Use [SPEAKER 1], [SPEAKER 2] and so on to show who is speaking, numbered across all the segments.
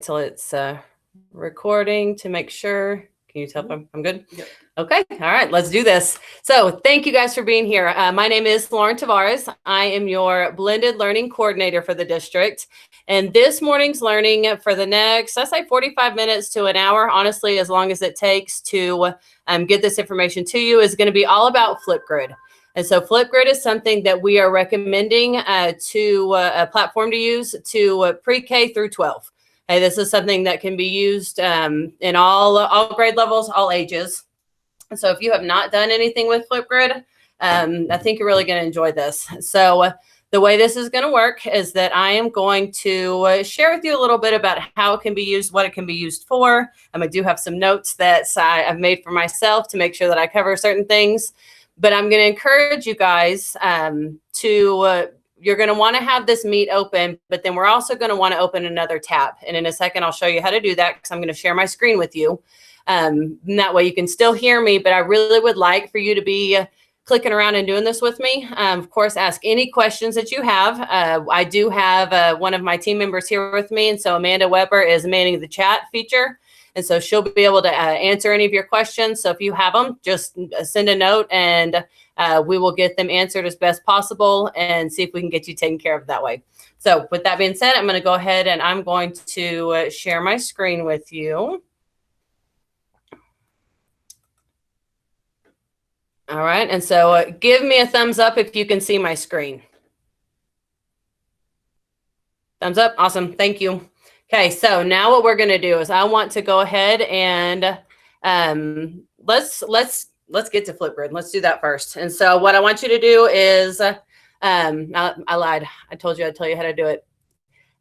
[SPEAKER 1] till it's recording to make sure. Can you tell if I'm good?
[SPEAKER 2] Yep.
[SPEAKER 1] Okay. All right. Let's do this. So thank you guys for being here. My name is Lauren Tavares. I am your blended learning coordinator for the district. And this morning's learning for the next, I say 45 minutes to an hour, honestly, as long as it takes to get this information to you, is going to be all about Flipgrid. And so Flipgrid is something that we are recommending to a platform to use to pre-K through 12. Hey, this is something that can be used in all grade levels, all ages. So if you have not done anything with Flipgrid, I think you're really going to enjoy this. So the way this is going to work is that I am going to share with you a little bit about how it can be used, what it can be used for. I do have some notes that I've made for myself to make sure that I cover certain things. But I'm going to encourage you guys you're going to want to have this meet open, but then we're also going to want to open another tab. And in a second, I'll show you how to do that because I'm going to share my screen with you. And that way you can still hear me, but I really would like for you to be clicking around and doing this with me. Of course, ask any questions that you have. I do have one of my team members here with me. And so Amanda Weber is manning the chat feature. And so she'll be able to answer any of your questions. So if you have them, just send a note and we will get them answered as best possible and see if we can get you taken care of that way. So with that being said, I'm going to go ahead and I'm going to share my screen with you. All right. And so give me a thumbs up if you can see my screen. Thumbs up. Awesome. Thank you. Okay, so now what we're going to do is I want to go ahead and let's get to Flipgrid. Let's do that first. And so what I want you to do is I lied. I told you I'd tell you how to do it.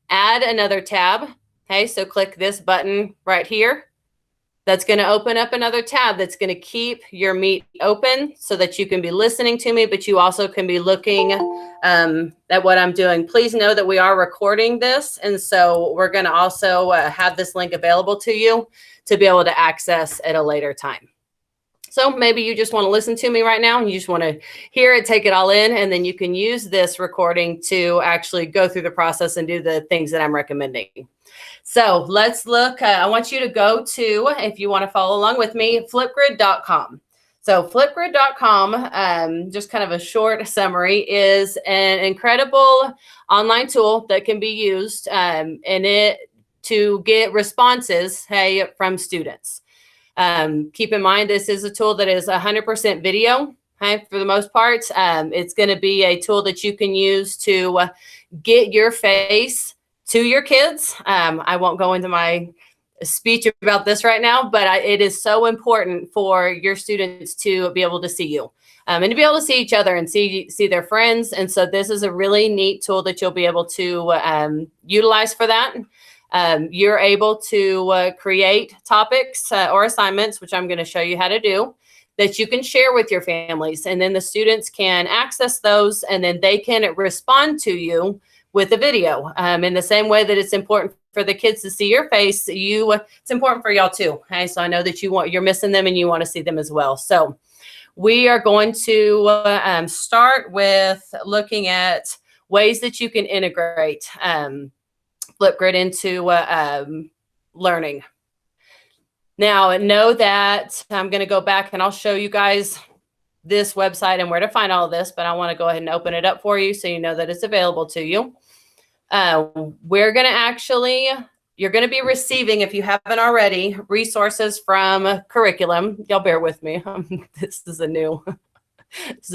[SPEAKER 1] Add another tab. Okay, so click this button right here. That's going to open up another tab that's going to keep your meet open so that you can be listening to me, but you also can be looking at what I'm doing. Please know that we are recording this. And so we're going to also have this link available to you to be able to access at a later time. So maybe you just want to listen to me right now and you just want to hear it, take it all in, and then you can use this recording to actually go through the process and do the things that I'm recommending. So let's look. I want you to go to, if you want to follow along with me, flipgrid.com. So flipgrid.com, just kind of a short summary, is an incredible online tool that can be used to get responses, from students. Keep in mind, this is a tool that is 100% video. For the most part, it's going to be a tool that you can use to get your face to your kids. I won't go into my speech about this right now, but it is so important for your students to be able to see you and to be able to see each other and see their friends. And so this is a really neat tool that you'll be able to utilize for that. You're able to create topics or assignments, which I'm going to show you how to do, that you can share with your families. And then the students can access those and then they can respond to you with a video. In the same way that it's important for the kids to see your face, it's important for y'all too. Okay? So I know that you're missing them and you want to see them as well. So we are going to start with looking at ways that you can integrate Flipgrid into learning. Now, know that I'm going to go back and I'll show you guys this website and where to find all of this, but I want to go ahead and open it up for you so you know that it's available to you. You're going to be receiving, if you haven't already, resources from curriculum. Y'all bear with me. This is a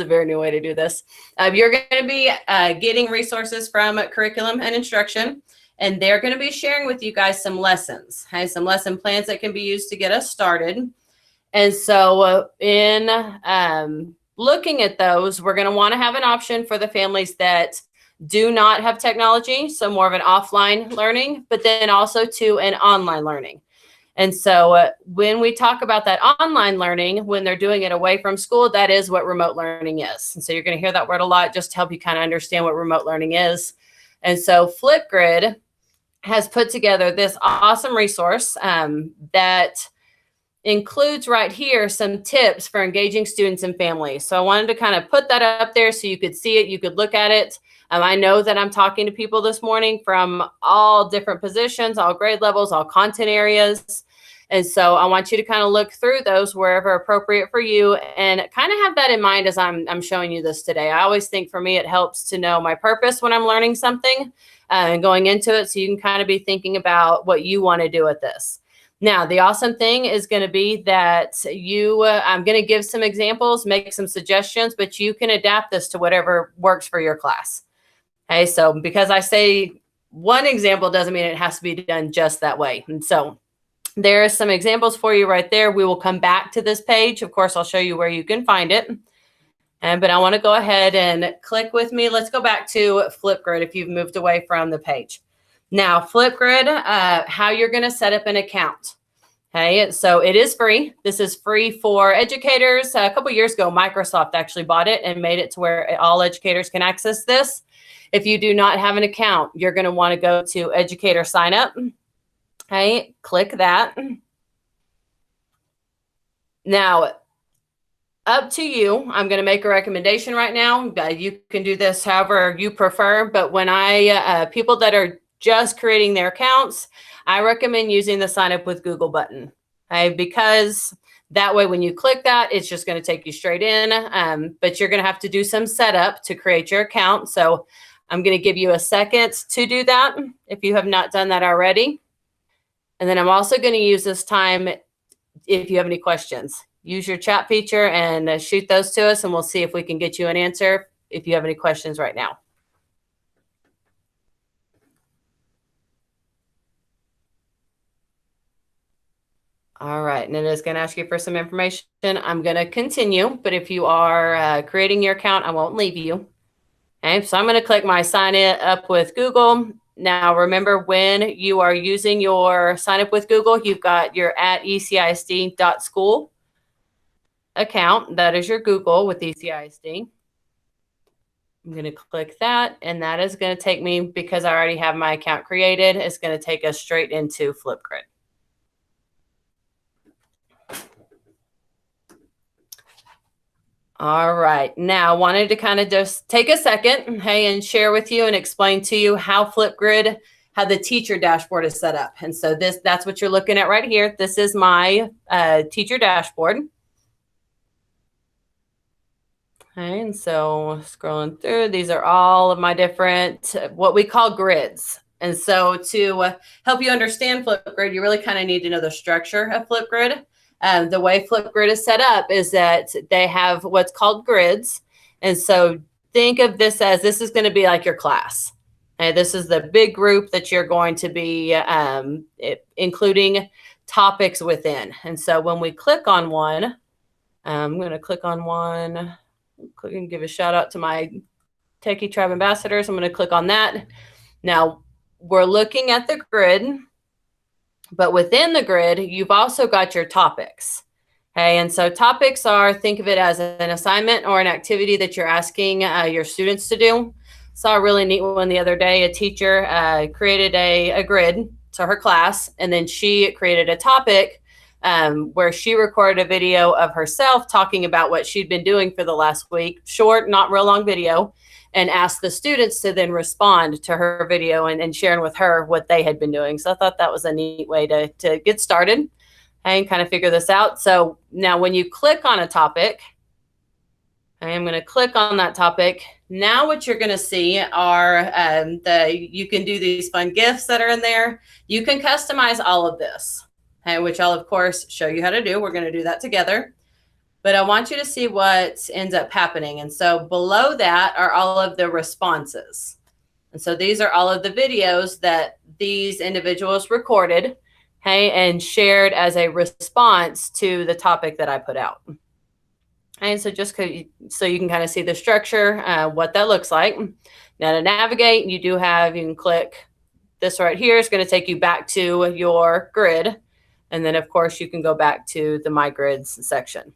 [SPEAKER 1] very new way to do this. You're going to be getting resources from curriculum and instruction, and they're going to be sharing with you guys some lessons, some lesson plans that can be used to get us started. And so in looking at those, we're going to want to have an option for the families that do not have technology, so more of an offline learning, but then also to an online learning. And so when we talk about that online learning, when they're doing it away from school, that is what remote learning is. And so you're going to hear that word a lot just to help you kind of understand what remote learning is. And so Flipgrid has put together this awesome resource that includes right here some tips for engaging students and families. So I wanted to kind of put that up there so you could see it, you could look at it. I know that I'm talking to people this morning from all different positions, all grade levels, all content areas. And so I want you to kind of look through those wherever appropriate for you and kind of have that in mind as I'm showing you this today. I always think for me, it helps to know my purpose when I'm learning something and going into it. So you can kind of be thinking about what you want to do with this. Now, the awesome thing is going to be that I'm going to give some examples, make some suggestions, but you can adapt this to whatever works for your class. Okay, so because I say one example doesn't mean it has to be done just that way. And so there are some examples for you right there. We will come back to this page. Of course, I'll show you where you can find it. But I want to go ahead and click with me. Let's go back to Flipgrid if you've moved away from the page. Now, Flipgrid, how you're going to set up an account. Okay, so it is free. This is free for educators. A couple years ago, Microsoft actually bought it and made it to where all educators can access this. If you do not have an account, you're going to want to go to Educator Sign Up. Okay, click that. Now, up to you. I'm going to make a recommendation right now. You can do this however you prefer. But when people that are just creating their accounts, I recommend using the sign up with Google button. Okay, because that way when you click that, it's just going to take you straight in. But you're going to have to do some setup to create your account. So I'm going to give you a second to do that if you have not done that already. And then I'm also going to use this time if you have any questions. Use your chat feature and shoot those to us, and we'll see if we can get you an answer if you have any questions right now. All right, and it is going to ask you for some information. I'm going to continue, but if you are creating your account, I won't leave you. Okay, so I'm going to click my sign up with Google. Now, remember when you are using your sign up with Google, you've got your @ecisd.school account. That is your Google with ECISD. I'm going to click that, and that is going to take me, because I already have my account created, it's going to take us straight into Flipgrid. All right, now I wanted to kind of just take a second, hey, and share with you and explain to you how Flipgrid, how the teacher dashboard is set up. And so that's what you're looking at right here. This is my teacher dashboard. Okay, and so scrolling through, these are all of my different, what we call grids. And so to help you understand Flipgrid, you really kind of need to know the structure of Flipgrid. The way Flipgrid is set up is that they have what's called grids. And so think of this as this is going to be like your class. And this is the big group that you're going to be including topics within. And so when we click on one, I'm going to click on one, click and give a shout out to my Techie Tribe ambassadors. I'm going to click on that. Now we're looking at the grid. But within the grid, you've also got your topics. Okay, and so topics are, think of it as an assignment or an activity that you're asking your students to do. Saw a really neat one the other day. A teacher created a grid to her class, and then she created a topic where she recorded a video of herself talking about what she'd been doing for the last week. Short, not real long video. And asked the students to then respond to her video and sharing with her what they had been doing. So I thought that was a neat way to get started and kind of figure this out. So now when you click on a topic, I'm going to click on that topic. Now what you're going to see are you can do these fun GIFs that are in there. You can customize all of this, okay, which I'll, of course, show you how to do. We're going to do that together. But I want you to see what ends up happening. And so below that are all of the responses. And so these are all of the videos that these individuals recorded, okay, and shared as a response to the topic that I put out. And so just so you can kind of see the structure, what that looks like. Now to navigate, you can click this right here. It's going to take you back to your grid. And then, of course, you can go back to the My Grids section.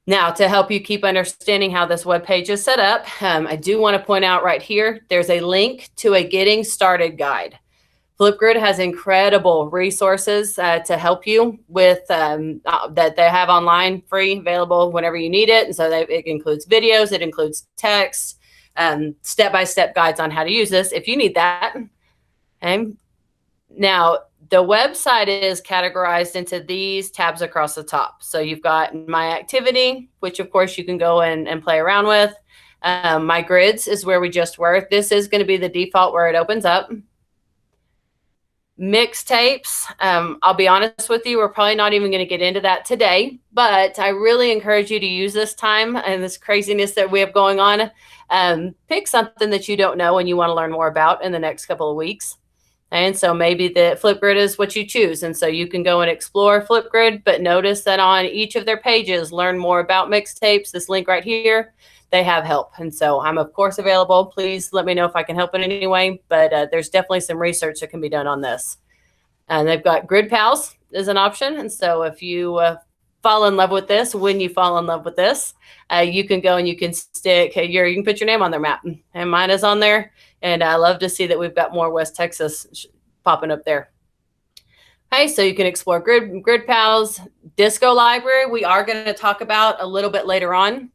[SPEAKER 1] Now, to help you keep understanding how this web page is set up, I do want to point out right here, there's a link to a Getting Started guide. Flipgrid has incredible resources to help you with that they have online, free, available whenever you need it. And so it includes videos, it includes text, step-by-step guides on how to use this if you need that. Okay. Now, the website is categorized into these tabs across the top. So you've got My Activity, which of course you can go and play around with. My Grids is where we just were. This is going to be the default where it opens up. Mixtapes, I'll be honest with you, we're probably not even going to get into that today, but I really encourage you to use this time and this craziness that we have going on. Pick something that you don't know and you want to learn more about in the next couple of weeks. And so maybe the Flipgrid is what you choose. And so you can go and explore Flipgrid, but notice that on each of their pages, learn more about Mixtapes, this link right here, they have help. And so I'm of course available. Please let me know if I can help in any way, but there's definitely some research that can be done on this. And they've got Grid Pals as an option. And so if you fall in love with this, when you fall in love with this, you can go and you can stick you can put your name on their map, and mine is on there. And I love to see that we've got more West Texas popping up there. Okay, so you can explore Grid Pals, Disco Library. We are going to talk about a little bit later on.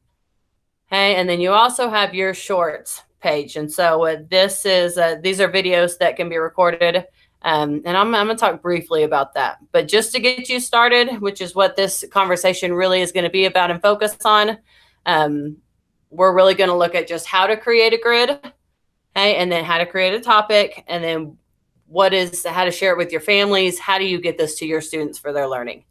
[SPEAKER 1] Okay, and then you also have your shorts page. And so this is these are videos that can be recorded. And I'm going to talk briefly about that. But just to get you started, which is what this conversation really is going to be about and focus on, we're really going to look at just how to create a grid, okay, and then how to create a topic, and then how to share it with your families. How do you get this to your students for their learning?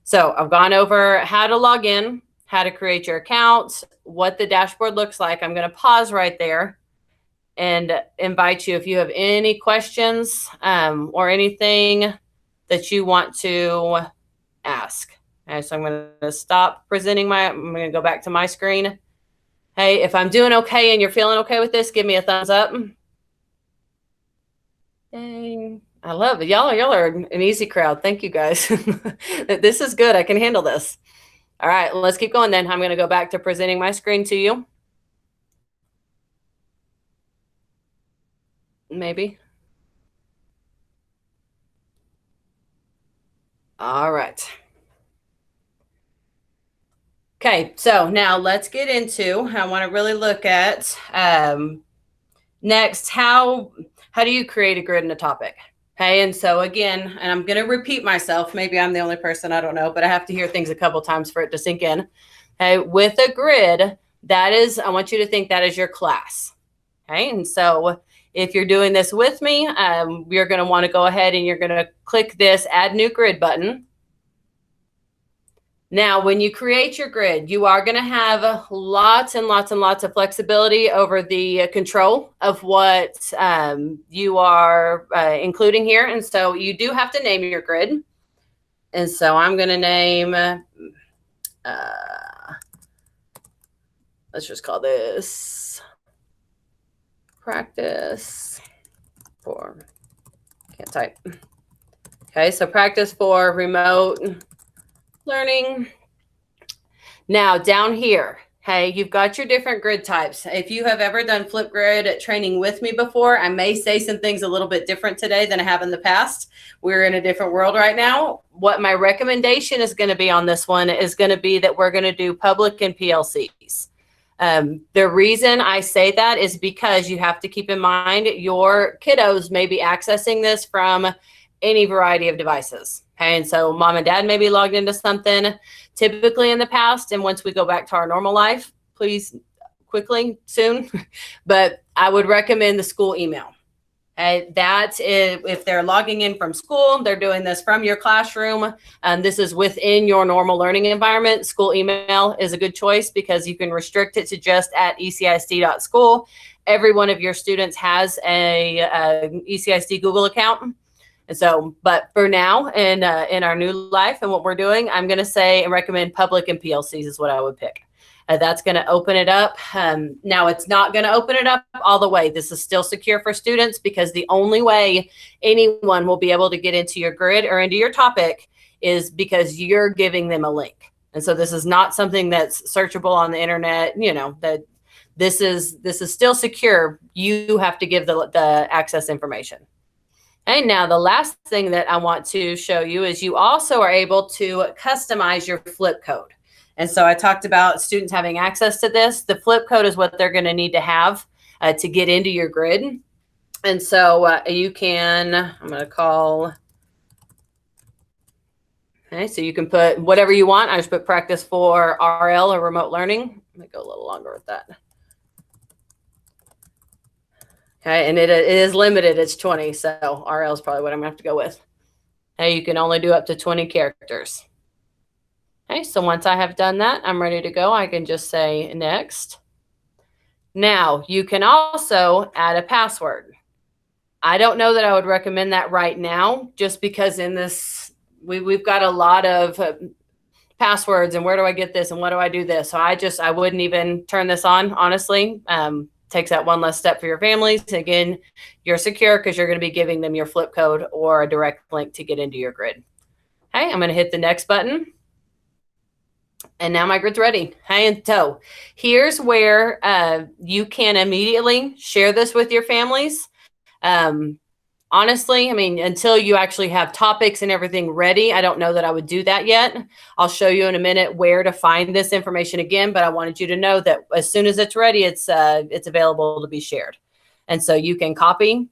[SPEAKER 1] So I've gone over how to log in, how to create your account, what the dashboard looks like. I'm going to pause right there and invite you, if you have any questions or anything that you want to ask. Okay, so I'm going to stop presenting I'm going to go back to my screen. Hey, if I'm doing okay and you're feeling okay with this, give me a thumbs up. Dang, I love it. Y'all are an easy crowd. Thank you guys. This is good. I can handle this. All right, let's keep going then. I'm going to go back to presenting my screen to you. Maybe. All right. Okay, so now let's get into, I want to really look at next, how do you create a grid and a topic? Okay, and so again, and I'm going to repeat myself, maybe I'm the only person, I don't know, but I have to hear things a couple times for it to sink in. Okay, with a grid, I want you to think that is your class. Okay, and so if you're doing this with me, you're going to want to go ahead and you're going to click this Add New Grid button. Now, when you create your grid, you are going to have lots and lots and lots of flexibility over the control of what you are including here. And so you do have to name your grid. And so I'm going to name, let's just call this Practice for, can't type. Okay, so Practice for Remote Learning. Now down here, hey, you've got your different grid types. If you have ever done Flipgrid training with me before, I may say some things a little bit different today than I have in the past. We're in a different world right now. What my recommendation is going to be on this one is going to be that we're going to do public and PLCs. The reason I say that is because you have to keep in mind your kiddos may be accessing this from any variety of devices. Okay, and so mom and dad may be logged into something typically in the past. And once we go back to our normal life, please quickly, soon, but I would recommend the school email. That is, if they're logging in from school, they're doing this from your classroom. This is within your normal learning environment. School email is a good choice because you can restrict it to just at ecisd.school. Every one of your students has a ECISD Google account. And so, but for now, in our new life and what we're doing, I'm going to say and recommend public and PLCs is what I would pick. That's going to open it up. Now, it's not going to open it up all the way. This is still secure for students because the only way anyone will be able to get into your grid or into your topic is because you're giving them a link. And so this is not something that's searchable on the internet. You know, that this is still secure. You have to give the access information. And now the last thing that I want to show you is you also are able to customize your flip code. And so I talked about students having access to this. The flip code is what they're going to need to have to get into your grid. And so you can, I'm going to call, okay, so you can put whatever you want. I just put practice for RL or remote learning. Let me go a little longer with that. Okay, and it is limited, it's 20, so RL is probably what I'm gonna have to go with. Okay, you can only do up to 20 characters. Okay, so once I have done that, I'm ready to go. I can just say next. Now, you can also add a password. I don't know that I would recommend that right now, just because in this, we've got a lot of passwords and where do I get this and what do I do this? So I wouldn't even turn this on, honestly. Takes that one less step for your families. Again, you're secure because you're going to be giving them your flip code or a direct link to get into your grid. Okay, I'm going to hit the next button. And now my grid's ready. Hey, and so here's where you can immediately share this with your families. Honestly, I mean, until you actually have topics and everything ready, I don't know that I would do that yet. I'll show you in a minute where to find this information again, but I wanted you to know that as soon as it's ready, it's available to be shared. And so you can copy,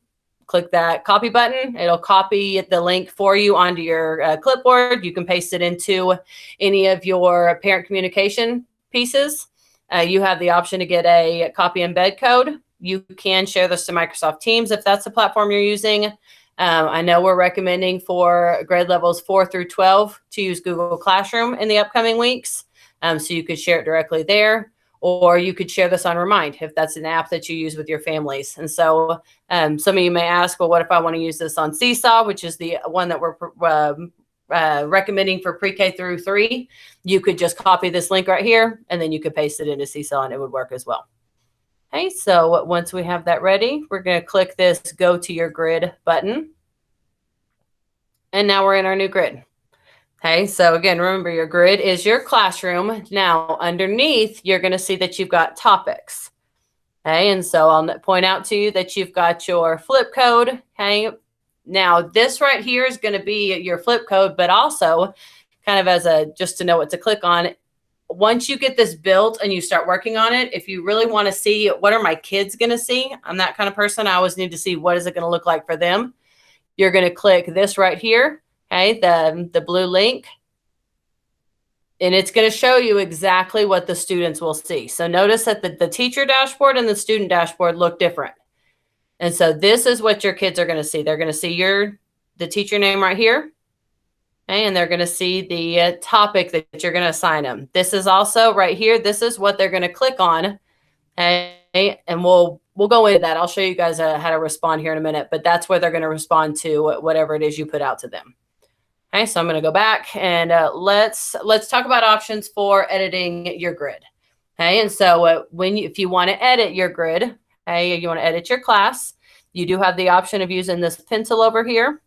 [SPEAKER 1] click that copy button. It'll copy the link for you onto your clipboard. You can paste it into any of your parent communication pieces. You have the option to get a copy embed code. You can share this to Microsoft Teams if that's the platform you're using. I know we're recommending for grade levels 4 through 12 to use Google Classroom in the upcoming weeks. So you could share it directly there, or you could share this on Remind if that's an app that you use with your families. And so some of you may ask, well, what if I want to use this on Seesaw, which is the one that we're recommending for pre-K through 3? You could just copy this link right here, and then you could paste it into Seesaw and it would work as well. Okay, so once we have that ready, we're going to click this Go to Your Grid button. And now we're in our new grid. Okay, so again, remember your grid is your classroom. Now underneath, you're going to see that you've got topics. Okay, and so I'll point out to you that you've got your flip code. Okay, now this right here is going to be your flip code, but also kind of as a, just to know what to click on. Once you get this built and you start working on it, if you really want to see what are my kids going to see, I'm that kind of person. I always need to see what is it going to look like for them. You're going to click this right here, okay, the blue link, and it's going to show you exactly what the students will see. So notice that the teacher dashboard and the student dashboard look different. And so this is what your kids are going to see. They're going to see the teacher name right here. Okay, and they're going to see the topic that you're going to assign them. This is also right here. This is what they're going to click on. Okay, and we'll go into that. I'll show you guys how to respond here in a minute, but that's where they're going to respond to whatever it is you put out to them. Okay, so I'm going to go back and let's talk about options for editing your grid. Okay, and so if you want to edit your grid, okay, you want to edit your class, you do have the option of using this pencil over here.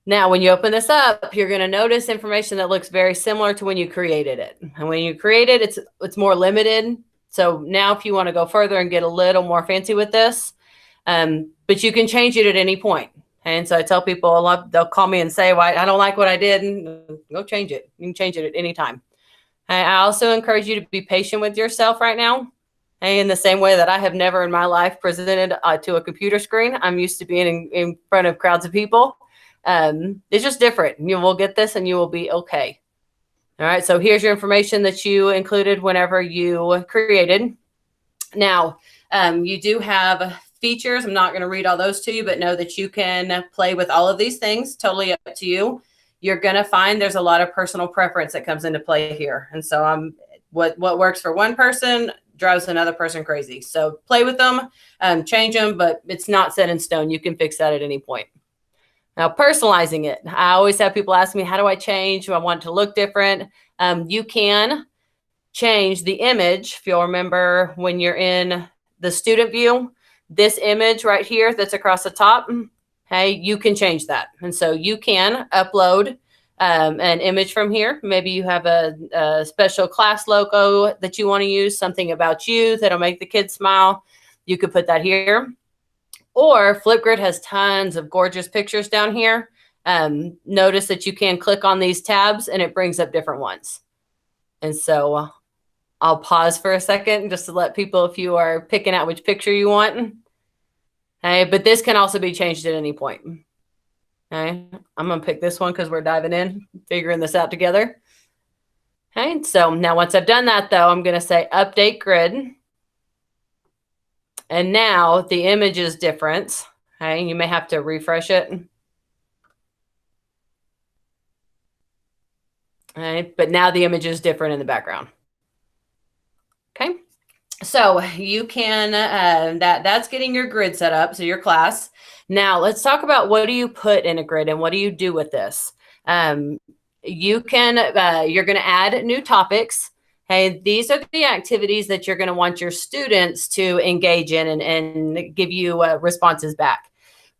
[SPEAKER 1] Now, when you open this up, you're going to notice information that looks very similar to when you created it. And when you create it, it's more limited. So now if you want to go further and get a little more fancy with this, but you can change it at any point. And so I tell people, they'll call me and say, well, I don't like what I did. And go change it. You can change it at any time. I also encourage you to be patient with yourself right now. In the same way that I have never in my life presented to a computer screen. I'm used to being in front of crowds of people. It's just different. You will get this and you will be okay. All right. So here's your information that you included whenever you created. Now, you do have features. I'm not going to read all those to you, but know that you can play with all of these things. Totally up to you. You're going to find there's a lot of personal preference that comes into play here. And so what works for one person drives another person crazy. So play with them, change them, but it's not set in stone. You can fix that at any point. Now, personalizing it. I always have people ask me, how do I change? Do I want it to look different? You can change the image. If you'll remember when you're in the student view, this image right here that's across the top, okay, you can change that. And so you can upload an image from here. Maybe you have a special class logo that you want to use, something about you that'll make the kids smile. You could put that here. Or Flipgrid has tons of gorgeous pictures down here. Notice that you can click on these tabs and it brings up different ones. And so I'll pause for a second just to let people, if you are picking out which picture you want. Okay, but this can also be changed at any point. Okay, I'm going to pick this one because we're diving in, figuring this out together. Okay, so now once I've done that, though, I'm going to say update grid. And now the image is different. Okay, you may have to refresh it. Okay, but now the image is different in the background. Okay, so you can, that's getting your grid set up, so your class. Now let's talk about what do you put in a grid and what do you do with this? You can, you're going to add new topics. Okay, these are the activities that you're going to want your students to engage in and give you responses back.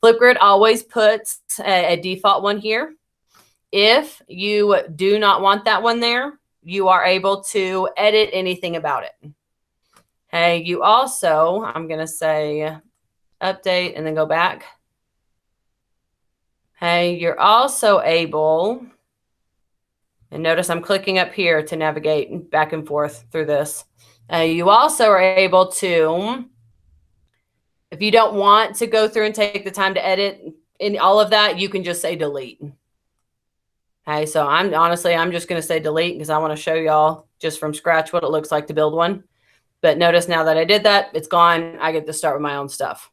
[SPEAKER 1] Flipgrid always puts a default one here. If you do not want that one there, you are able to edit anything about it. Okay, you also, I'm going to say update and then go back. Okay, you're also able, and notice I'm clicking up here to navigate back and forth through this. You also are able to, if you don't want to go through and take the time to edit in all of that, you can just say delete. Okay, so I'm just going to say delete because I want to show y'all just from scratch what it looks like to build one. But notice now that I did that, it's gone. I get to start with my own stuff.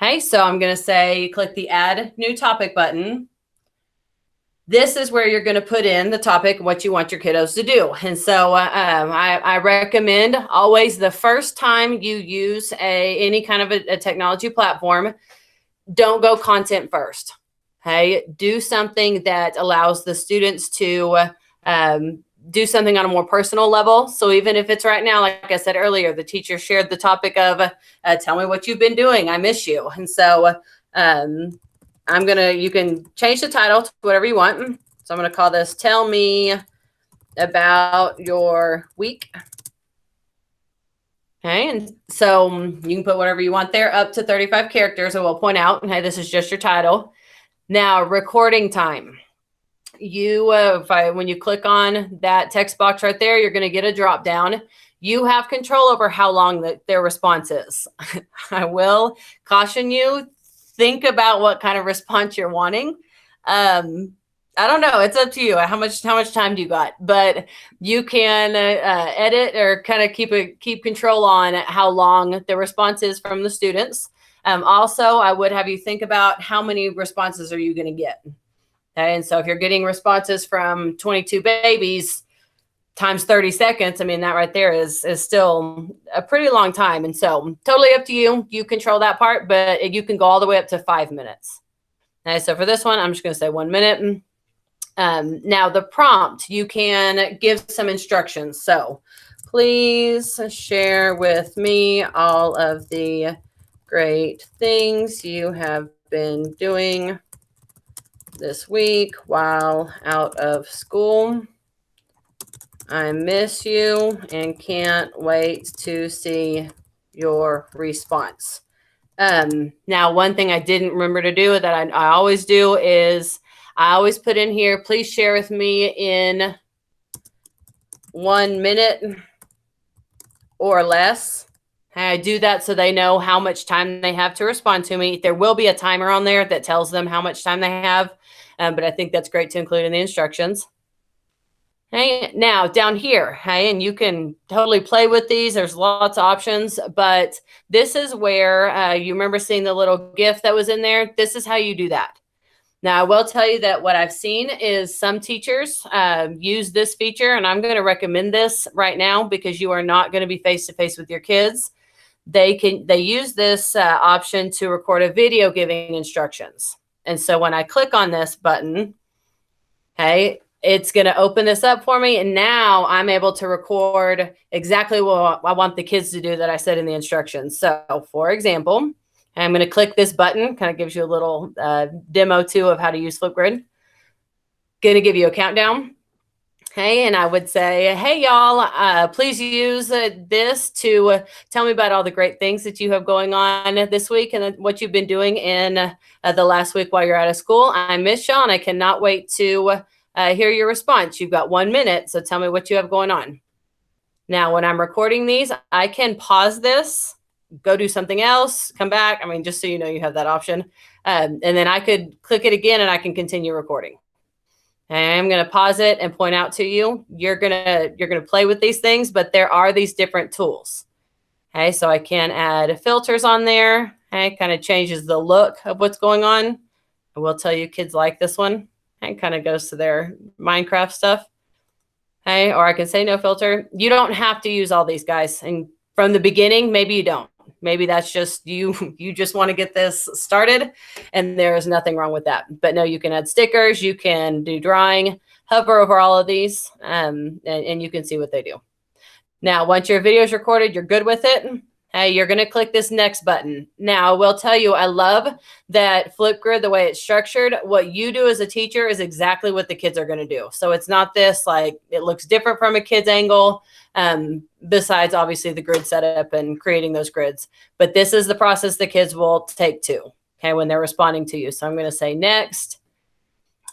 [SPEAKER 1] Okay, so I'm going to say click the add new topic button. This is where you're going to put in the topic, what you want your kiddos to do. And so I recommend always the first time you use any kind of a technology platform, don't go content first. Okay, do something that allows the students to do something on a more personal level. So even if it's right now, like I said earlier, the teacher shared the topic of tell me what you've been doing. I miss you. And so you can change the title to whatever you want. So I'm going to call this Tell Me About Your Week. Okay, and so you can put whatever you want there, up to 35 characters. I will point out, hey, this is just your title. Now, recording time. When you click on that text box right there, you're going to get a drop down. You have control over how long their response is. I will caution you, think about what kind of response you're wanting. I don't know. It's up to you. How much time do you got? But you can edit or kind of keep control on how long the response is from the students. Also, I would have you think about how many responses are you going to get. Okay, and so if you're getting responses from 22 babies times 30 seconds, I mean, that right there is still a pretty long time. And so totally up to you. You control that part, but you can go all the way up to 5 minutes. Okay, so for this one, I'm just going to say 1 minute. Now the prompt, you can give some instructions. So please share with me all of the great things you have been doing this week while out of school. I miss you and can't wait to see your response. Now, one thing I didn't remember to do that I always do is I always put in here, please share with me in 1 minute or less. I do that so they know how much time they have to respond to me. There will be a timer on there that tells them how much time they have, but I think that's great to include in the instructions. Okay, now down here, okay, and you can totally play with these. There's lots of options, but this is where you remember seeing the little GIF that was in there. This is how you do that. Now, I will tell you that what I've seen is some teachers use this feature, and I'm going to recommend this right now because you are not going to be face-to-face with your kids. They use this option to record a video giving instructions. And so when I click on this button, okay, it's going to open this up for me. And now I'm able to record exactly what I want the kids to do that I said in the instructions. So for example, I'm going to click this button, kind of gives you a little demo too of how to use Flipgrid. Going to give you a countdown. Hey, and I would say, hey, y'all, please use this to tell me about all the great things that you have going on this week and what you've been doing in the last week while you're out of school. I miss y'all, and I cannot wait to hear your response. You've got 1 minute, so tell me what you have going on. Now, when I'm recording these, I can pause this, go do something else, come back. I mean, just so you know, you have that option. And then I could click it again and I can continue recording. And I'm going to pause it and point out to you, you're going to play with these things, but there are these different tools. Okay, so I can add filters on there. Okay, kind of changes the look of what's going on. I will tell you, kids like this one. It kind of goes to their Minecraft stuff. Okay, or I can say no filter. You don't have to use all these guys. And from the beginning, maybe you don't. Maybe that's just you just want to get this started, and there's nothing wrong with that. But no, you can add stickers, you can do drawing, hover over all of these, and you can see what they do. Now, once your video is recorded, you're good with it. Hey, you're going to click this next button. Now, I will tell you, I love that Flipgrid, the way it's structured. What you do as a teacher is exactly what the kids are going to do. So it's not this like it looks different from a kid's angle, besides obviously the grid setup and creating those grids. But this is the process the kids will take too, okay, when they're responding to you. So I'm going to say next.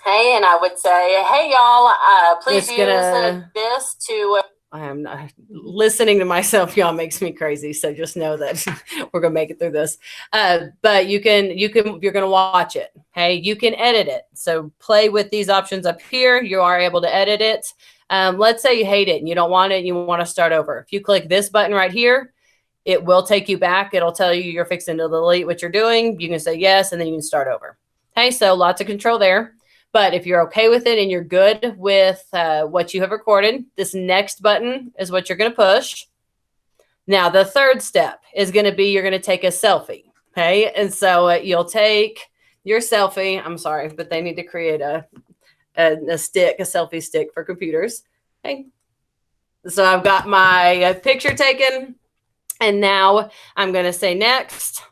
[SPEAKER 1] Hey, and I would say, hey, y'all, please use this to... I am not listening to myself. Y'all makes me crazy. So just know that we're going to make it through this. But you're going to watch it. Okay. You can edit it. So play with these options up here. You are able to edit it. Let's say you hate it and you don't want it. And you want to start over. If you click this button right here, it will take you back. It'll tell you you're fixing to delete what you're doing. You can say yes, and then you can start over. Okay. So lots of control there. But if you're okay with it and you're good with what you have recorded, this next button is what you're going to push. Now, the third step is going to be you're going to take a selfie. Okay. And so you'll take your selfie. I'm sorry, but they need to create a selfie stick for computers. Okay. So I've got my picture taken. And now I'm going to say next.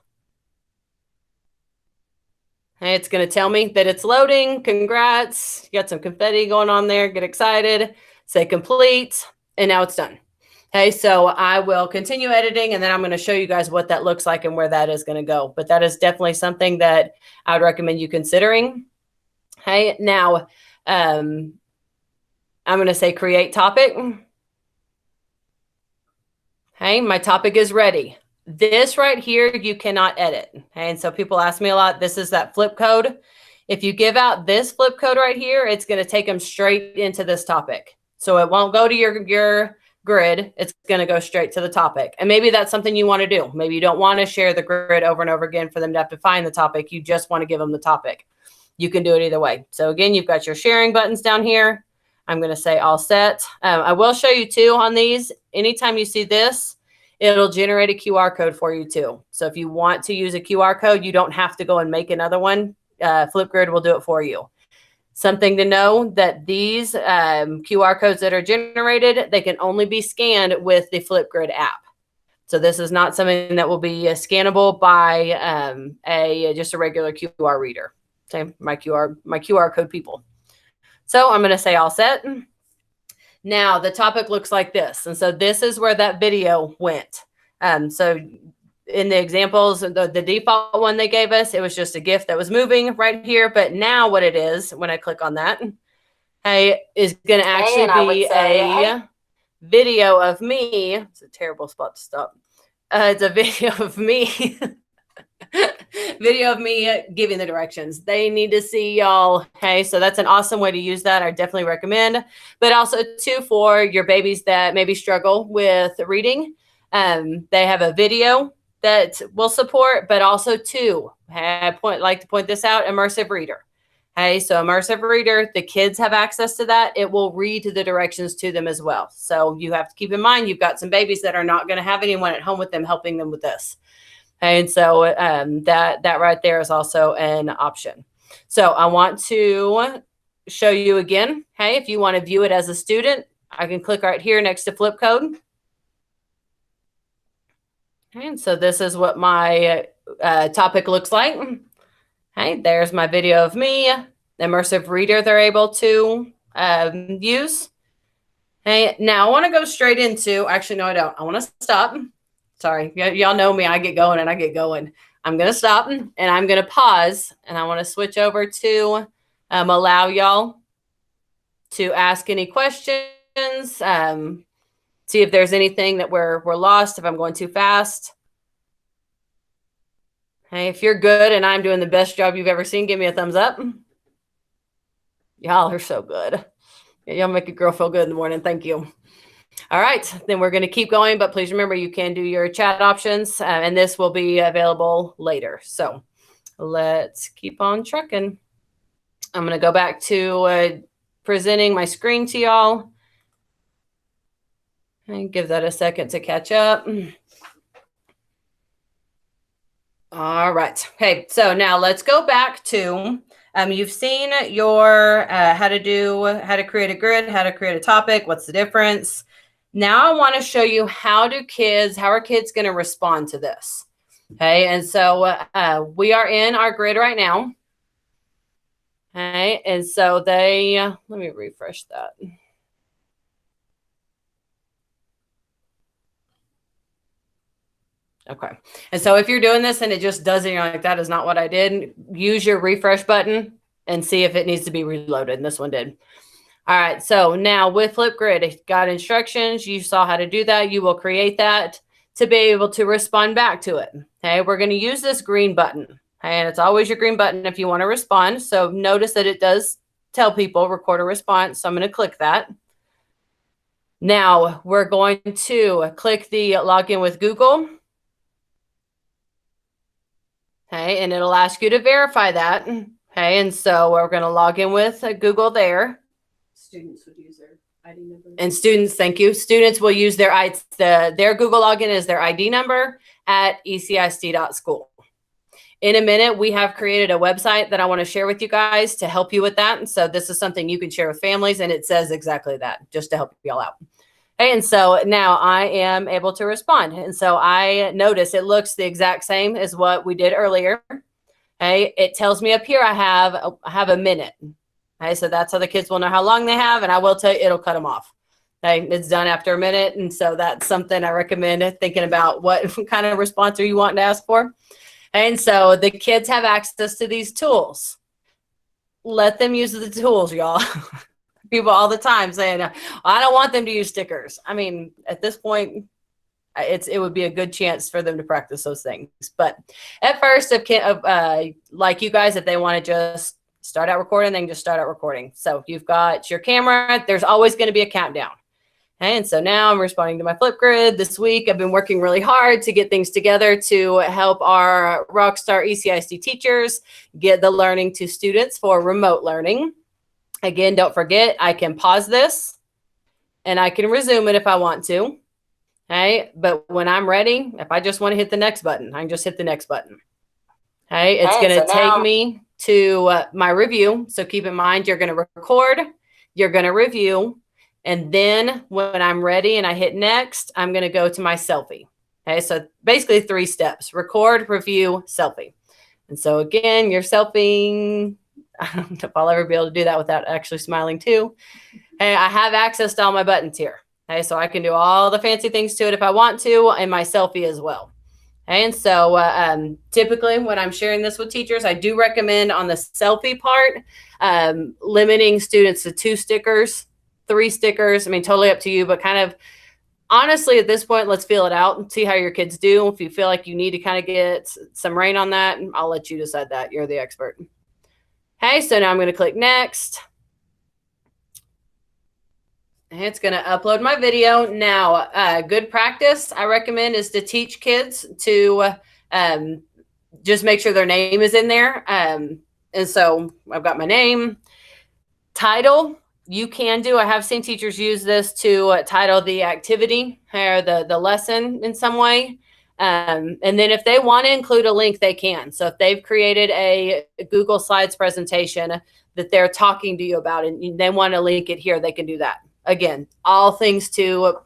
[SPEAKER 1] It's going to tell me that it's loading. Congrats. You got some confetti going on there. Get excited. Say complete. And now it's done. Okay, so I will continue editing, and then I'm going to show you guys what that looks like and where that is going to go. But that is definitely something that I would recommend you considering. Okay, now I'm going to say create topic. Okay, my topic is ready. This right here, you cannot edit. Okay? And so people ask me a lot, this is that flip code. If you give out this flip code right here, it's going to take them straight into this topic. So it won't go to your grid. It's going to go straight to the topic. And maybe that's something you want to do. Maybe you don't want to share the grid over and over again for them to have to find the topic. You just want to give them the topic. You can do it either way. So again, you've got your sharing buttons down here. I'm going to say all set. I will show you too on these. Anytime you see this, it'll generate a QR code for you too. So if you want to use a QR code, you don't have to go and make another one. Flipgrid will do it for you. Something to know that these QR codes that are generated, they can only be scanned with the Flipgrid app. So this is not something that will be scannable by just a regular QR reader. Okay, my QR code people. So I'm going to say all set. Now the topic looks like this. And so this is where that video went. So in the examples, the default one they gave us, it was just a GIF that was moving right here. But now what it is, when I click on that, is going to actually be a video of me. It's a terrible spot to stop. It's a video of me. Video of me giving the directions. They need to see y'all. Okay, so that's an awesome way to use that. I definitely recommend. But also too for your babies that maybe struggle with reading. They have a video that will support, but also too, I like to point this out, Immersive Reader. Okay, so Immersive Reader, the kids have access to that. It will read the directions to them as well. So you have to keep in mind, you've got some babies that are not going to have anyone at home with them helping them with this. And so that right there is also an option. So I want to show you again. Hey, if you want to view it as a student, I can click right here next to Flipcode. And so this is what my topic looks like. Hey, there's my video of me. Immersive Reader they're able to use. Hey, now I want to go straight into, actually, no, I don't. I want to stop. Sorry. Y'all know me. I get going and I get going. I'm going to stop and I'm going to pause and I want to switch over to allow y'all to ask any questions. See if there's anything that we're lost, if I'm going too fast. Hey, if you're good and I'm doing the best job you've ever seen, give me a thumbs up. Y'all are so good. Y'all make a girl feel good in the morning. Thank you. All right, then we're going to keep going, but please remember you can do your chat options, and this will be available later. So let's keep on trucking. I'm going to go back to presenting my screen to y'all. And give that a second to catch up. All right. Okay, so now let's go back to, you've seen your how to create a grid, how to create a topic, what's the difference. Now I want to show you how are kids going to respond to this? Okay, and so we are in our grid right now. Okay, and so let me refresh that. Okay, and so if you're doing this and it just doesn't, you're like, that is not what I did, use your refresh button and see if it needs to be reloaded. And this one did. All right, so now with Flipgrid, it got instructions. You saw how to do that. You will create that to be able to respond back to it. Okay, we're going to use this green button. Okay, and it's always your green button if you want to respond. So notice that it does tell people record a response. So I'm going to click that. Now we're going to click the login with Google. Okay, and it'll ask you to verify that. Okay, and so we're going to log in with Google there.
[SPEAKER 2] Students would use their ID number.
[SPEAKER 1] And students, thank you. Students will use their Google login as their ID number at ecisd.school. In a minute, we have created a website that I want to share with you guys to help you with that. And so this is something you can share with families, and it says exactly that, just to help you all out. Okay, and so now I am able to respond. And so I notice it looks the exact same as what we did earlier. Okay, it tells me up here I have a minute. Okay, so that's how the kids will know how long they have, and I will tell you it'll cut them off. Okay, it's done after a minute, and so that's something I recommend thinking about what kind of response are you wanting to ask for. And so the kids have access to these tools. Let them use the tools, y'all. People all the time saying, I don't want them to use stickers. I mean, at this point, it would be a good chance for them to practice those things. But at first, like you guys, if they want to just start out recording, they can just start out recording. So you've got your camera. There's always going to be a countdown. And so now I'm responding to my Flipgrid. This week, I've been working really hard to get things together to help our Rockstar ECISD teachers get the learning to students for remote learning. Again, don't forget, I can pause this and I can resume it if I want to. Okay, but when I'm ready, if I just want to hit the next button, I can just hit the next button. Okay, it's going to take me to my review. So keep in mind, you're going to record, you're going to review, and then when I'm ready and I hit next, I'm going to go to my selfie. Okay, so basically 3 steps: record, review, selfie. And so again, you're selfieing. I don't know if I'll ever be able to do that without actually smiling too. Hey, I have access to all my buttons here. Okay, so I can do all the fancy things to it if I want to, and my selfie as well. Okay, and so typically when I'm sharing this with teachers, I do recommend on the selfie part, limiting students to 2 stickers, 3 stickers. I mean, totally up to you, but kind of honestly at this point, let's feel it out and see how your kids do. If you feel like you need to kind of get some rain on that, I'll let you decide that. You're the expert. Okay, so now I'm going to click next. And it's going to upload my video. Now, good practice I recommend is to teach kids to just make sure their name is in there. And so I've got my name. Title, you can do. I have seen teachers use this to title the activity or the lesson in some way. And then if they want to include a link, they can. So if they've created a Google Slides presentation that they're talking to you about and they want to link it here, they can do that. Again, all things to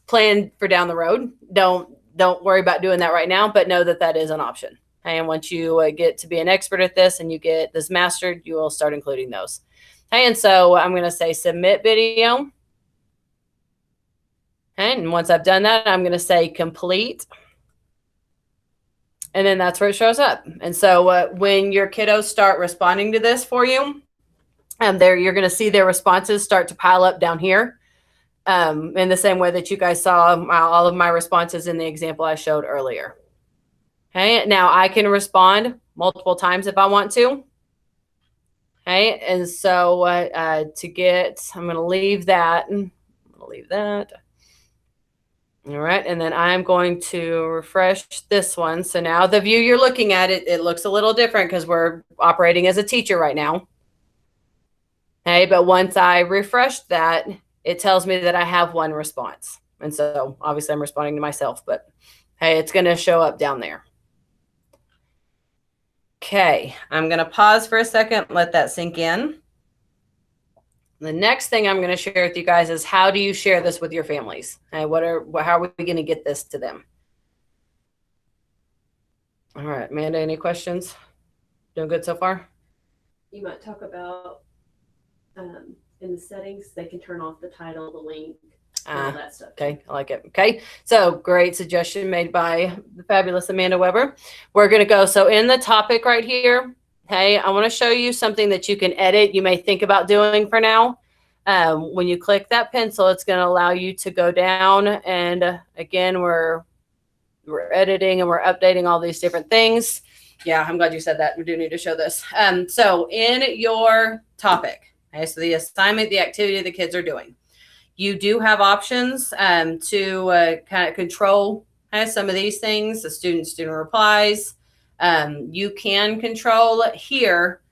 [SPEAKER 1] plan for down the road. Don't worry about doing that right now, but know that that is an option. And once you get to be an expert at this and you get this mastered, you will start including those. And so I'm going to say submit video. And once I've done that, I'm going to say complete. And then that's where it shows up. And so when your kiddos start responding to this for you, you're going to see their responses start to pile up down here in the same way that you guys saw all of my responses in the example I showed earlier. Okay, now I can respond multiple times if I want to. Okay, and so I'm going to leave that. All right, and then I'm going to refresh this one. So now the view you're looking at, it looks a little different because we're operating as a teacher right now. Okay, but once I refresh that, it tells me that I have one response. And so obviously I'm responding to myself, but hey, it's going to show up down there. Okay, I'm going to pause for a second, let that sink in. The next thing I'm going to share with you guys is how do you share this with your families? How are we going to get this to them? All right, Amanda, any questions? Doing good so far?
[SPEAKER 2] You might talk about in the settings, they can turn off the title, the link, all that stuff.
[SPEAKER 1] Okay, I like it. Okay, so great suggestion made by the fabulous Amanda Weber. We're going to go, so in the topic right here, hey, I want to show you something that you can edit. You may think about doing for now. When you click that pencil, it's going to allow you to go down. And again, we're editing and we're updating all these different things. Yeah, I'm glad you said that. We do need to show this. So in your topic, okay, so the assignment, the activity the kids are doing, you do have options to kind of control some of these things. The student replies. You can control here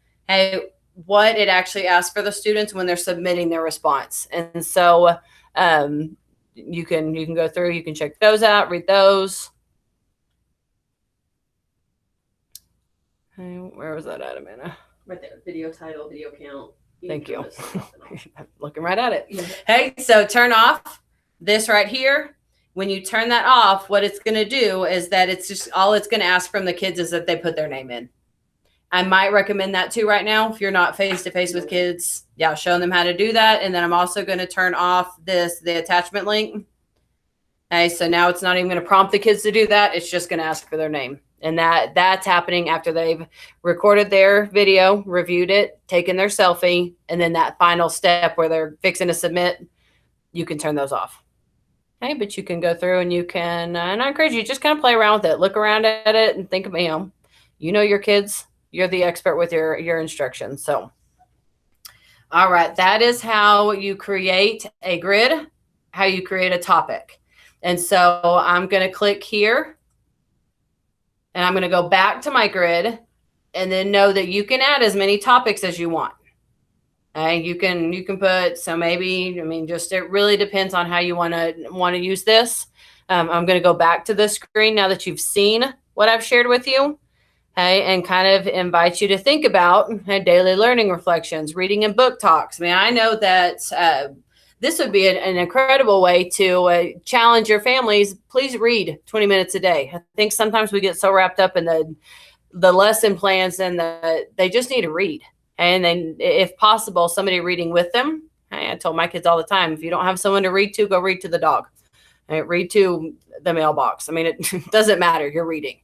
[SPEAKER 1] what it actually asks for the students when they're submitting their response. And so you can go through, you can check those out, read those. Where was that at, Amanda?
[SPEAKER 2] Right there, video title, video count.
[SPEAKER 1] Thank you. I'm looking right at it.
[SPEAKER 2] Yeah.
[SPEAKER 1] Hey, so turn off this right here. When you turn that off, what it's going to do is that it's just all it's going to ask from the kids is that they put their name in. I might recommend that too right now. If you're not face-to-face with kids, yeah, showing them how to do that. And then I'm also going to turn off the attachment link. Okay, so now it's not even going to prompt the kids to do that. It's just going to ask for their name. And that's happening after they've recorded their video, reviewed it, taken their selfie, and then that final step where they're fixing to submit, you can turn those off. Okay, but you can go through and you can, and I encourage you, just kind of play around with it. Look around at it and think of, you know your kids. You're the expert with your instructions. So, all right, that is how you create a grid, how you create a topic. And so I'm going to click here. And I'm going to go back to my grid and then know that you can add as many topics as you want. You can put, so maybe, just it really depends on how you want to use this. I'm going to go back to the screen now that you've seen what I've shared with you. And kind of invite you to think about daily learning reflections, reading and book talks. I know that this would be an incredible way to challenge your families. Please read 20 minutes a day. I think sometimes we get so wrapped up in the lesson plans and they just need to read. And then if possible, somebody reading with them. I told my kids all the time, if you don't have someone to read to, go read to the dog. Read to the mailbox. It doesn't matter. You're reading.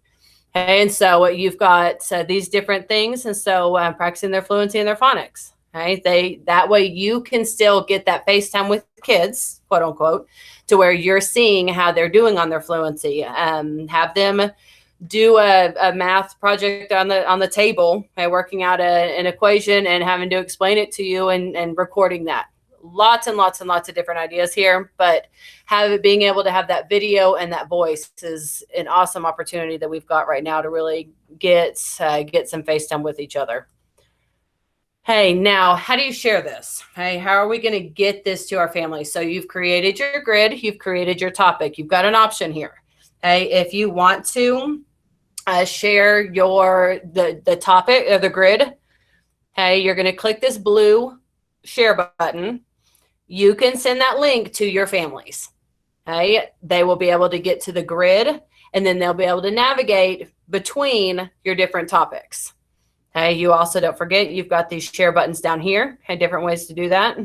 [SPEAKER 1] And so you've got these different things. And so practicing their fluency and their phonics. That way you can still get that FaceTime with kids, quote unquote, to where you're seeing how they're doing on their fluency. Have them do a math project on the table, working out an equation and having to explain it to you and recording that. Lots and lots and lots of different ideas here, but being able to have that video and that voice is an awesome opportunity that we've got right now to really get some FaceTime with each other. Hey, now, how do you share this? Hey, how are we going to get this to our family? So you've created your grid, you've created your topic. You've got an option here. Hey, if you want to share the topic or the grid, hey, you're going to click this blue share button. You can send that link to your families. Okay, they will be able to get to the grid, and then they'll be able to navigate between your different topics. Okay, you also don't forget you've got these share buttons down here. Okay, different ways to do that.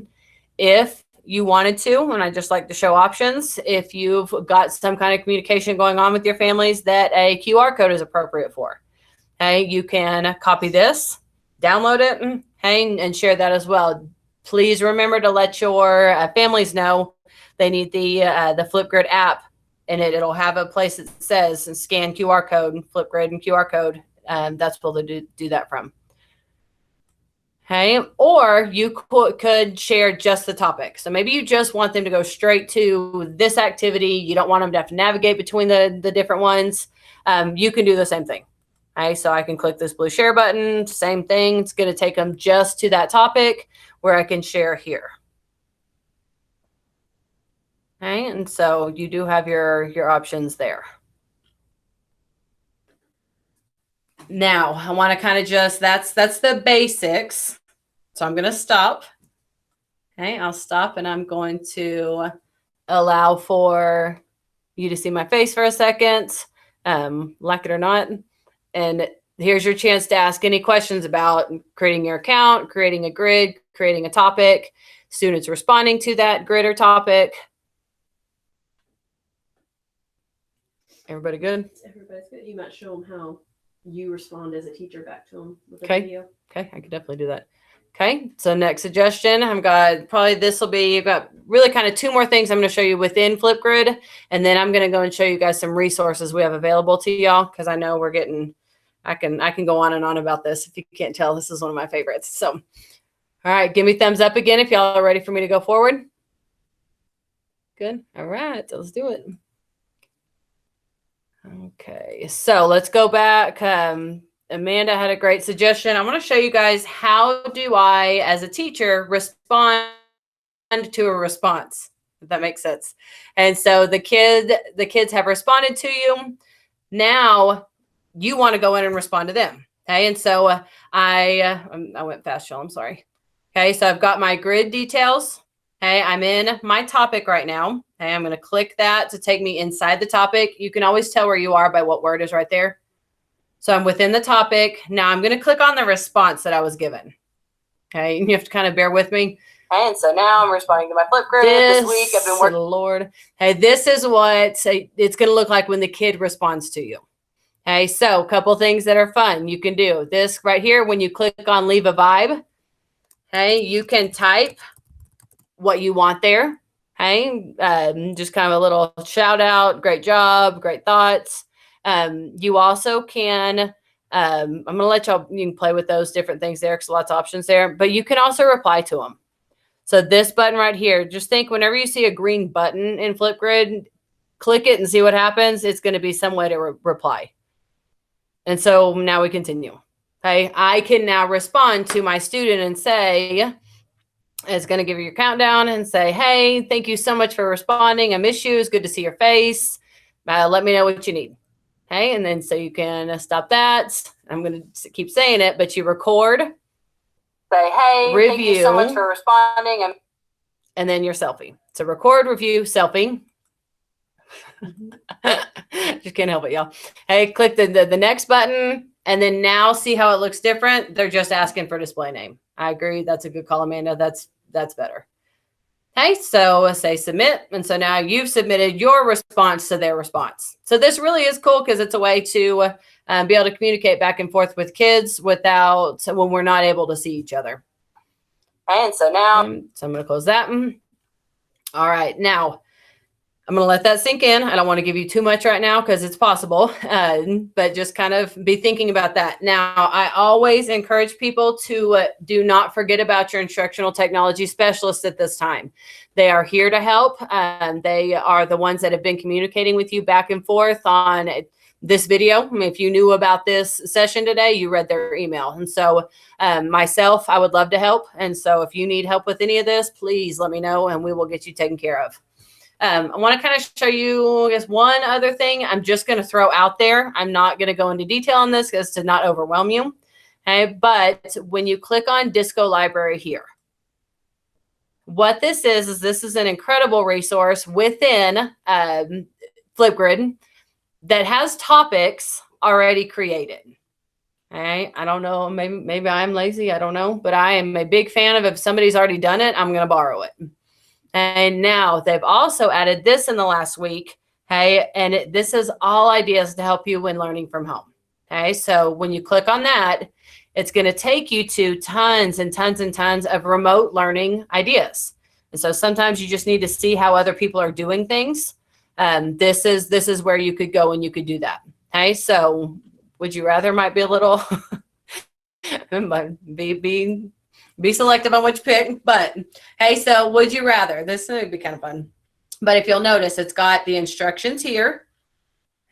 [SPEAKER 1] If you wanted to, and I just like to show options, if you've got some kind of communication going on with your families that a QR code is appropriate for. Okay, you can copy this, download it, and share that as well. Please remember to let your families know they need the Flipgrid app, and it'll have a place that says scan QR code, Flipgrid and QR code. That's where they'll do that from. Okay, or you could share just the topic. So maybe you just want them to go straight to this activity. You don't want them to have to navigate between the different ones. You can do the same thing. Okay, so I can click this blue share button, same thing. It's going to take them just to that topic where I can share here. Okay, and so you do have your options there. Now I want to kind of just, that's the basics. So I'm going to stop. Okay, I'll stop and I'm going to allow for you to see my face for a second, like it or not. And here's your chance to ask any questions about creating your account, creating a grid, creating a topic, students responding to that grid or topic. Everybody good?
[SPEAKER 2] Everybody's good. You might show them how you respond as a teacher back to them with a
[SPEAKER 1] Okay.
[SPEAKER 2] video.
[SPEAKER 1] Okay, I could definitely do that. Okay, so next suggestion, I've got probably this will be, you've got really kind of two more things I'm going to show you within Flipgrid, and then I'm going to go and show you guys some resources we have available to y'all, because I know we're getting, I can go on and on about this. If you can't tell, this is one of my favorites. So, all right, give me thumbs up again if y'all are ready for me to go forward. Good. All right, so let's do it. Okay, so let's go back. Amanda had a great suggestion. I want to show you guys how do I, as a teacher, respond to a response, if that makes sense. And so the kids have responded to you. Now you want to go in and respond to them. Okay, and so I went fast, y'all. I'm sorry. Okay, so I've got my grid details. Okay, I'm in my topic right now. Okay, I'm going to click that to take me inside the topic. You can always tell where you are by what word is right there. So I'm within the topic. Now I'm going to click on the response that I was given. Okay, and you have to kind of bear with me. And so now I'm responding to my Flipgrid this week. I've been working. Lord. Hey, this is what it's going to look like when the kid responds to you. Okay, so a couple things that are fun. You can do this right here when you click on leave a vibe. Okay, you can type what you want there. Okay, just kind of a little shout out, great job, great thoughts. You also can, I'm going to let y'all, you can play with those different things there because lots of options there, but you can also reply to them. So this button right here, just think whenever you see a green button in Flipgrid, click it and see what happens. It's going to be some way to reply. And so now we continue. Okay, I can now respond to my student and say, it's going to give you your countdown and say, hey, thank you so much for responding. I miss you. It's good to see your face. Let me know what you need. Okay, and then so you can stop that. I'm going to keep saying it, but you record. Say, hey, review. Thank you so much for responding. And then your selfie. So record, review, selfie. Just can't help it, y'all. Hey, click the next button, and then now see how it looks different. They're just asking for display name. I agree. That's a good call, Amanda. That's better. Okay, so say submit. And so now you've submitted your response to their response. So this really is cool because it's a way to be able to communicate back and forth with kids without when we're not able to see each other. And so now, so I'm going to close that. All right, now I'm going to let that sink in. I don't want to give you too much right now because it's possible, but just kind of be thinking about that. Now, I always encourage people to do not forget about your instructional technology specialists at this time. They are here to help. They are the ones that have been communicating with you back and forth on this video. I mean, if you knew about this session today, you read their email. And so myself, I would love to help. And so if you need help with any of this, please let me know and we will get you taken care of. I want to kind of show you, I guess, one other thing I'm just going to throw out there. I'm not going to go into detail on this because to not overwhelm you. Okay, but when you click on Disco Library here, what this is this is an incredible resource within Flipgrid that has topics already created. Okay, I don't know, maybe I'm lazy, I don't know, but I am a big fan of if somebody's already done it, I'm going to borrow it. And now they've also added this in the last week. Okay. And this is all ideas to help you when learning from home. Okay. So when you click on that, it's going to take you to tons and tons and tons of remote learning ideas. And so sometimes you just need to see how other people are doing things. This is where you could go and you could do that. Okay. So would you rather might be a little, be selective on which pick, but hey, so would you rather? This would be kind of fun. But if you'll notice, it's got the instructions here.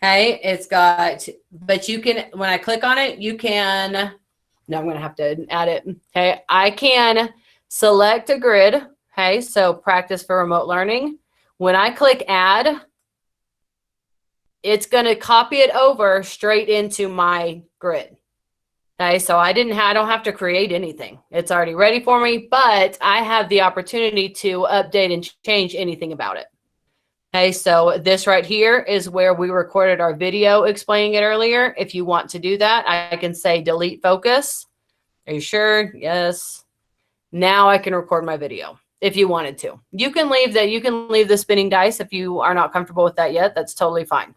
[SPEAKER 1] Okay, it's got, but you can, when I click on it, you can, no, I'm going to have to add it. Okay, I can select a grid. Okay, so practice for remote learning. When I click add, it's going to copy it over straight into my grid. Okay, so I don't have to create anything. It's already ready for me, but I have the opportunity to update and change anything about it. Okay, so this right here is where we recorded our video explaining it earlier. If you want to do that, I can say delete focus. Are you sure? Yes. Now I can record my video if you wanted to. You can leave the spinning dice if you are not comfortable with that yet. That's totally fine.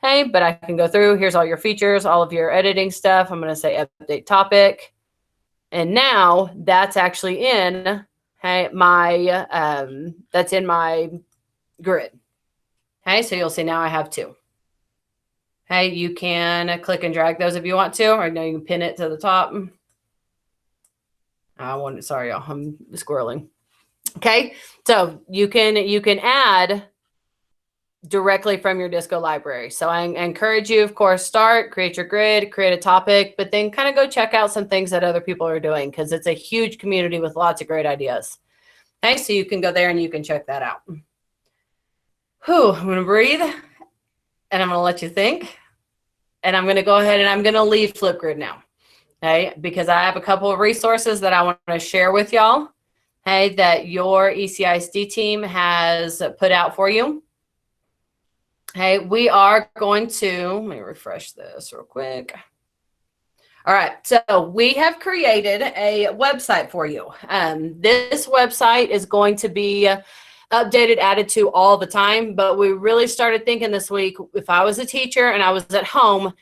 [SPEAKER 1] Okay, but I can go through. Here's all your features, all of your editing stuff. I'm going to say update topic. And now that's actually in that's in my grid. Okay, so you'll see now I have two. Okay, you can click and drag those if you want to, or no, you can pin it to the top. Sorry, y'all, I'm squirreling. Okay, so you can add directly from your Disco library. So I encourage you, of course, create your grid, create a topic, but then kind of go check out some things that other people are doing because it's a huge community with lots of great ideas. Okay, so you can go there and you can check that out. Whew, I'm going to breathe and I'm going to let you think. And I'm going to go ahead and I'm going to leave Flipgrid now. Okay, because I have a couple of resources that I want to share with y'all. Okay, that your ECISD team has put out for you. Hey, we are going to, let me refresh this real quick. All right, so we have created a website for you. This website is going to be updated, added to all the time, but we really started thinking this week, if I was a teacher and I was at home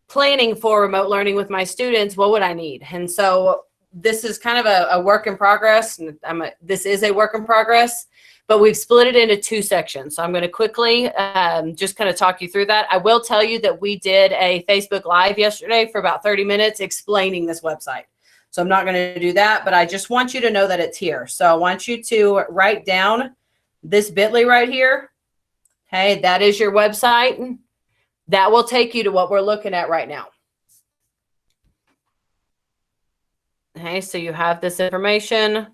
[SPEAKER 1] planning for remote learning with my students, what would I need? And so this is kind of a work in progress. This is a work in progress. But we've split it into two sections. So I'm going to quickly just kind of talk you through that. I will tell you that we did a Facebook Live yesterday for about 30 minutes explaining this website. So I'm not going to do that, but I just want you to know that it's here. So I want you to write down this bit.ly right here. Okay, that is your website. That will take you to what we're looking at right now. Okay, so you have this information.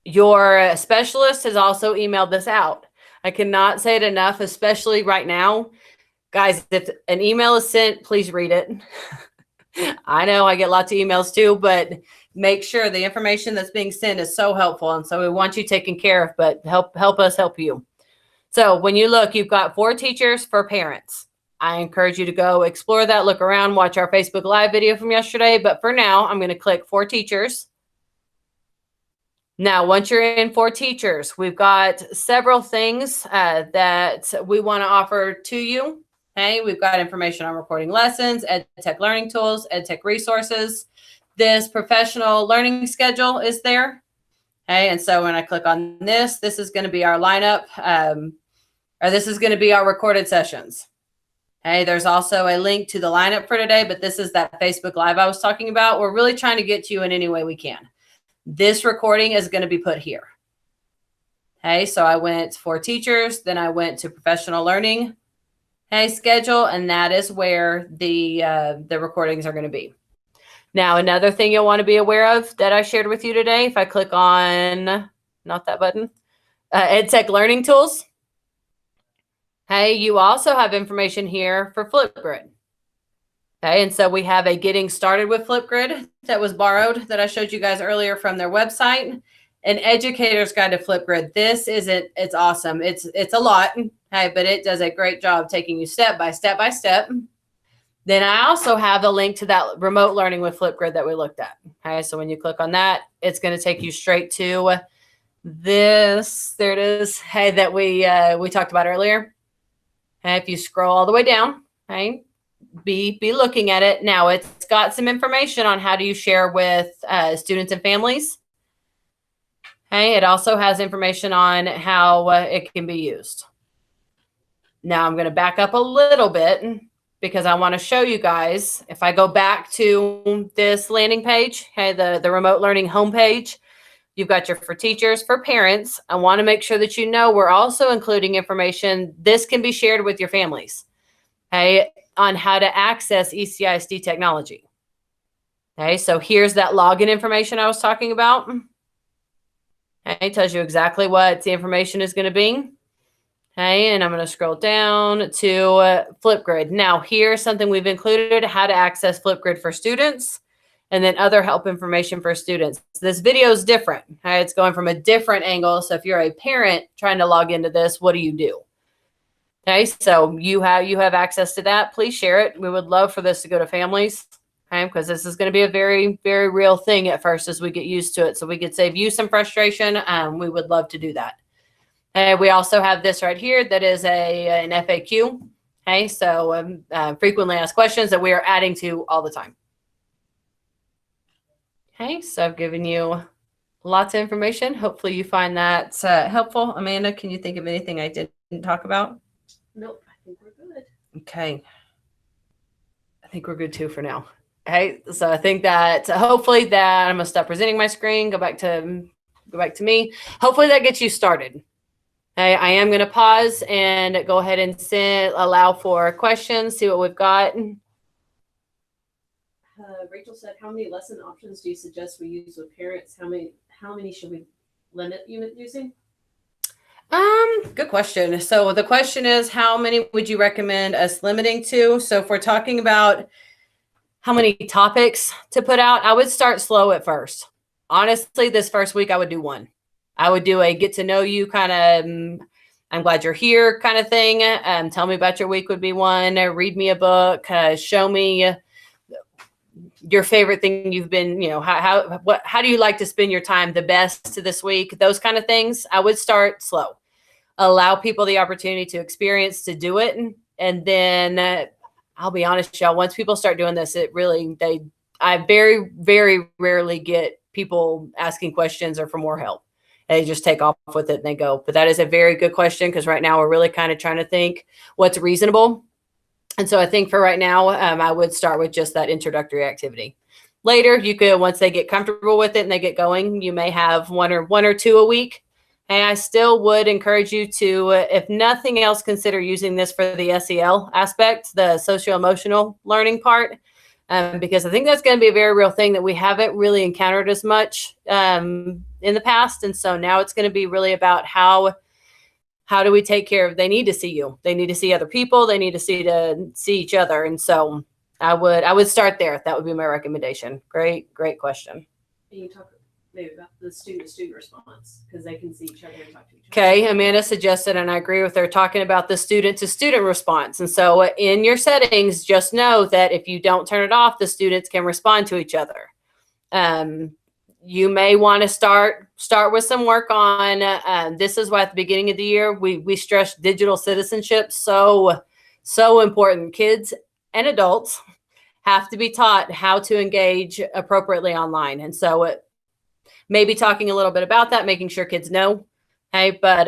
[SPEAKER 1] Your specialist has also emailed this out. I cannot say it enough, especially right now. Guys, if an email is sent, please read it. I know I get lots of emails too, but make sure the information that's being sent is so helpful. And so we want you taken care of, but help us help you. So when you look, you've got 4 teachers for parents. I encourage you to go explore that, look around, watch our Facebook Live video from yesterday. But for now, I'm going to click 4 teachers. Now, once you're in 4 teachers, we've got several things that we want to offer to you. Okay, we've got information on recording lessons, EdTech learning tools, EdTech resources. This professional learning schedule is there. Okay, and so when I click on this, this is going to be our lineup, or this is going to be our recorded sessions. Okay, there's also a link to the lineup for today, but this is that Facebook Live I was talking about. We're really trying to get to you in any way we can. This recording is going to be put here. Okay, so I went for teachers, then I went to professional learning, schedule, and that is where the recordings are going to be. Now, another thing you'll want to be aware of that I shared with you today, if I click on, not that button, EdTech learning tools. Hey, you also have information here for Flipgrid. Okay, and so we have a getting started with Flipgrid that was borrowed that I showed you guys earlier from their website. An educator's guide to Flipgrid. It's awesome. It's a lot, okay, but it does a great job taking you step by step by step. Then I also have a link to that remote learning with Flipgrid that we looked at. Okay, so when you click on that, it's going to take you straight to this, there it is, hey, that we talked about earlier. Hey, if you scroll all the way down, hey, be looking at it. Now it's got some information on how do you share with students and families. Hey, it also has information on how it can be used. Now I'm going to back up a little bit because I want to show you guys. If I go back to this landing page, okay, the remote learning homepage, you've got your for teachers, for parents. I want to make sure that you know we're also including information. This can be shared with your families, okay, on how to access ECISD technology. Okay, so here's that login information I was talking about. Okay, it tells you exactly what the information is going to be. Okay, and I'm going to scroll down to Flipgrid. Now, here's something we've included, how to access Flipgrid for students, and then other help information for students. This video is different. Okay, it's going from a different angle. So if you're a parent trying to log into this, what do you do? Okay, so you have access to that. Please share it. We would love for this to go to families. Okay, because this is going to be a very, very real thing at first as we get used to it. So we could save you some frustration. We would love to do that. And we also have this right here that is an FAQ. Okay, so frequently asked questions that we are adding to all the time. Okay, so I've given you lots of information. Hopefully you find that helpful. Amanda, can you think of anything I didn't talk about?
[SPEAKER 2] Nope, I think we're good.
[SPEAKER 1] Okay. I think we're good too for now. Okay, so I think that hopefully that I'm gonna stop presenting my screen, go back to me. Hopefully that gets you started. Okay, I am gonna pause and go ahead and allow for questions, see what we've got.
[SPEAKER 2] Rachel said, how many lesson options do you suggest we use with parents? How many should we limit using?
[SPEAKER 1] Good question. So the question is, how many would you recommend us limiting to? So if we're talking about how many topics to put out, I would start slow at first. Honestly, this first week, I would do one. I would do a get to know you kind of, I'm glad you're here kind of thing. Tell me about your week would be one. Read me a book. Show me your favorite thing you've been, how do you like to spend your time the best this week? Those kind of things. I would start slow. Allow people the opportunity to experience, to do it. And then I'll be honest, y'all, once people start doing this, I very, very rarely get people asking questions or for more help. They just take off with it and they go. But that is a very good question because right now we're really kind of trying to think what's reasonable. And so I think for right now, I would start with just that introductory activity. Later, you could, once they get comfortable with it and they get going, you may have one or two a week. And I still would encourage you to, if nothing else, consider using this for the SEL aspect, the socio-emotional learning part, because I think that's going to be a very real thing that we haven't really encountered as much in the past. And so now it's going to be really about how do we take care of, they need to see you. They need to see other people. They need to see each other. And so I would start there. That would be my recommendation. Great question.
[SPEAKER 2] And you talk maybe about the student-to-student response because they can see each other and talk to each other.
[SPEAKER 1] Okay, Amanda suggested, and I agree with her, talking about the student-to-student response. And so in your settings, just know that if you don't turn it off, the students can respond to each other. You may want to start with some work on, this is why at the beginning of the year, we stress digital citizenship. So important. Kids and adults have to be taught how to engage appropriately online. And so maybe talking a little bit about that, making sure kids know, okay, but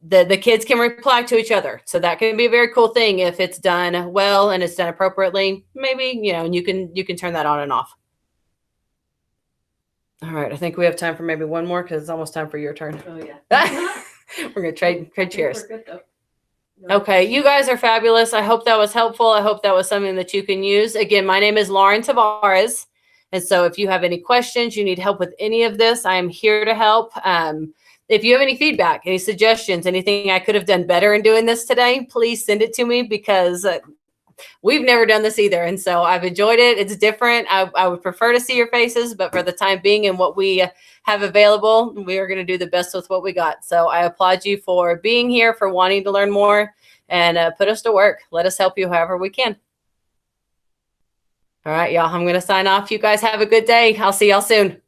[SPEAKER 1] the kids can reply to each other. So that can be a very cool thing if it's done well and it's done appropriately. Maybe, and you can turn that on and off. All right, I think we have time for maybe one more because it's almost time for your turn.
[SPEAKER 2] Oh yeah.
[SPEAKER 1] We're gonna trade cheers.
[SPEAKER 2] We're good, though. No.
[SPEAKER 1] Okay, you guys are fabulous. I hope that was helpful. I hope that was something that you can use. Again, my name is Lauren Tavares. And so if you have any questions, you need help with any of this, I am here to help. If you have any feedback, any suggestions, anything I could have done better in doing this today, please send it to me because we've never done this either. And so I've enjoyed it. It's different. I would prefer to see your faces, but for the time being and what we have available, we are going to do the best with what we got. So I applaud you for being here, for wanting to learn more, and put us to work. Let us help you however we can. All right, y'all, I'm going to sign off. You guys have a good day. I'll see y'all soon.